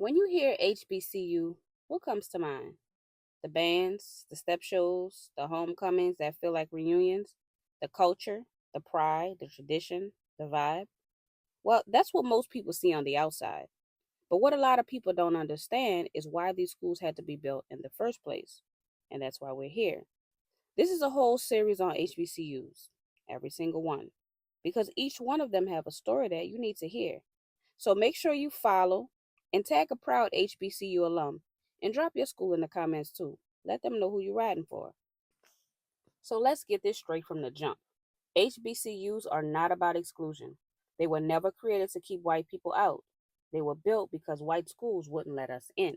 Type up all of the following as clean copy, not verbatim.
When you hear HBCU, what comes to mind? The bands, the step shows, the homecomings that feel like reunions, the culture, the pride, the tradition, the vibe. Well, that's what most people see on the outside. But what a lot of people don't understand is why these schools had to be built in the first place. And that's why we're here. This is a whole series on HBCUs, every single one, because each one of them have a story that you need to hear. So make sure you follow and tag a proud HBCU alum and drop your school in the comments too. Let them know who you're riding for. So let's get this straight from the jump. HBCUs are not about exclusion. They were never created to keep white people out. They were built because white schools wouldn't let us in.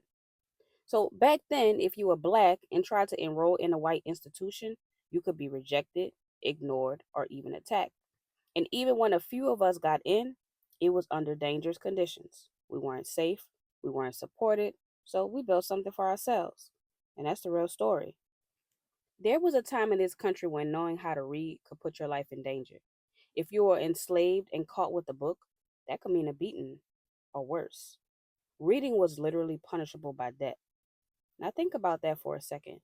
So back then, if you were black and tried to enroll in a white institution, you could be rejected, ignored, or even attacked. And even when a few of us got in, it was under dangerous conditions. We weren't safe, we weren't supported, so we built something for ourselves. And that's the real story. There was a time in this country when knowing how to read could put your life in danger. If you were enslaved and caught with a book, that could mean a beating or worse. Reading was literally punishable by death. Now think about that for a second.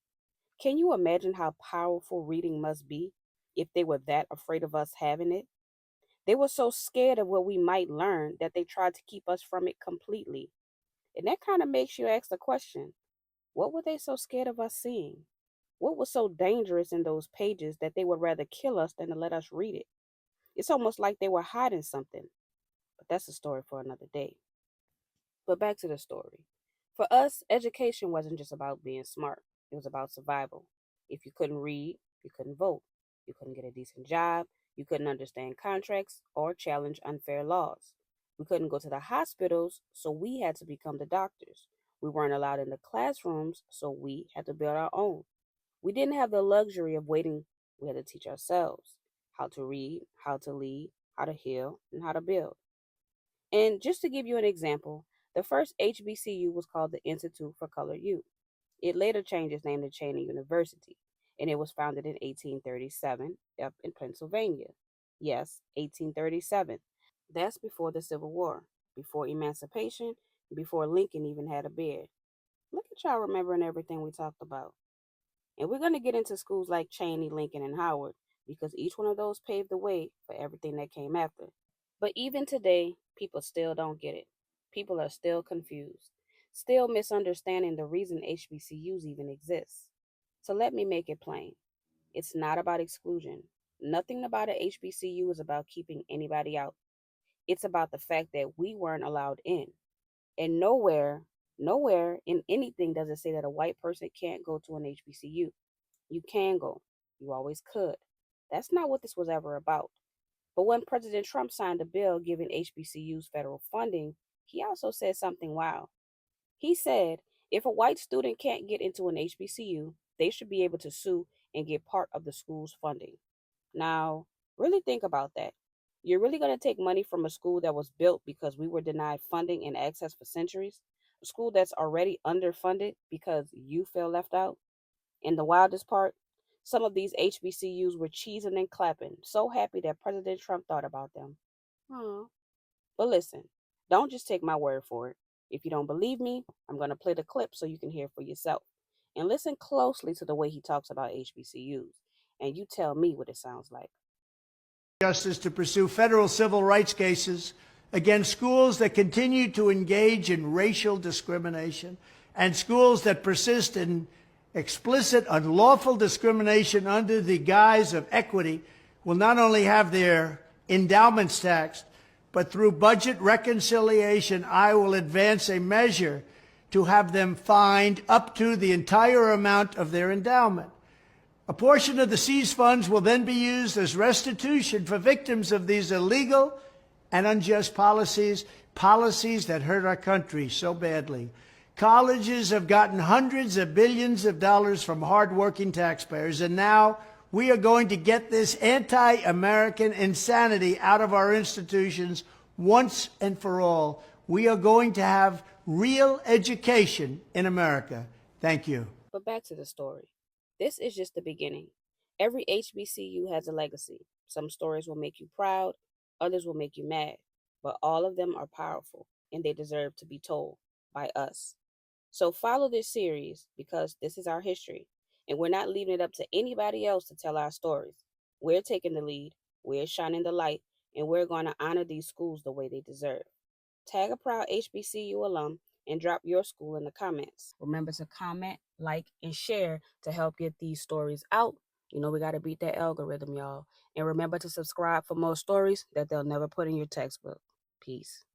Can you imagine how powerful reading must be if they were that afraid of us having it? They were so scared of what we might learn that they tried to keep us from it completely. And that kind of makes you ask the question, what were they so scared of us seeing? What was so dangerous in those pages that they would rather kill us than to let us read it? It's almost like they were hiding something. But that's a story for another day. But back to the story. For us, education wasn't just about being smart, it was about survival. If you couldn't read, you couldn't vote. You couldn't get a decent job. You couldn't understand contracts or challenge unfair laws. We couldn't go to the hospitals, so we had to become the doctors. We weren't allowed in the classrooms, so we had to build our own. We didn't have the luxury of waiting. We had to teach ourselves how to read, how to lead, how to heal, and how to build. And just to give you an example, the first HBCU was called the Institute for Colored Youth. It later changed its name to Cheyney University, and it was founded in 1837 up in Pennsylvania. Yes, 1837. That's before the Civil War, before emancipation, before Lincoln even had a beard. Look at y'all remembering everything we talked about. And we're going to get into schools like Cheyney, Lincoln, and Howard because each one of those paved the way for everything that came after. But even today, people still don't get it. People are still confused, still misunderstanding the reason HBCUs even exist. So let me make it plain. It's not about exclusion. Nothing about an HBCU is about keeping anybody out. It's about the fact that we weren't allowed in. And nowhere in anything does it say that a white person can't go to an HBCU. You can go. You always could. That's not what this was ever about. But when President Trump signed a bill giving HBCUs federal funding, he also said something wild. He said if a white student can't get into an HBCU, they should be able to sue and get part of the school's funding. Now, really think about that. You're really going to take money from a school that was built because we were denied funding and access for centuries? A school that's already underfunded because you felt left out? And the wildest part, some of these HBCUs were cheesing and clapping, so happy that President Trump thought about them. Aw. But listen, don't just take my word for it. If you don't believe me, I'm going to play the clip so you can hear for yourself. And listen closely to the way he talks about HBCUs. And you tell me what it sounds like. Justice to pursue federal civil rights cases against schools that continue to engage in racial discrimination and schools that persist in explicit, unlawful discrimination under the guise of equity will not only have their endowments taxed, but through budget reconciliation, I will advance a measure to have them fined up to the entire amount of their endowment. A portion of the seized funds will then be used as restitution for victims of these illegal and unjust policies, policies that hurt our country so badly. Colleges have gotten hundreds of billions of dollars from hardworking taxpayers, and now we are going to get this anti-American insanity out of our institutions once and for all. We are going to have real education in America. Thank you. But back to the story. This is just the beginning. Every HBCU has a legacy. Some stories will make you proud, others will make you mad, but all of them are powerful and they deserve to be told. by us. So follow this series because this is our history, and we're not leaving it up to anybody else to tell our stories. We're taking the lead, we're shining the light, and we're going to honor these schools the way they deserve. Tag a proud HBCU alum and drop your school in the comments. Remember to comment, like, and share to help get these stories out. You know, we got to beat that algorithm, y'all. And remember to subscribe for more stories that they'll never put in your textbook. Peace.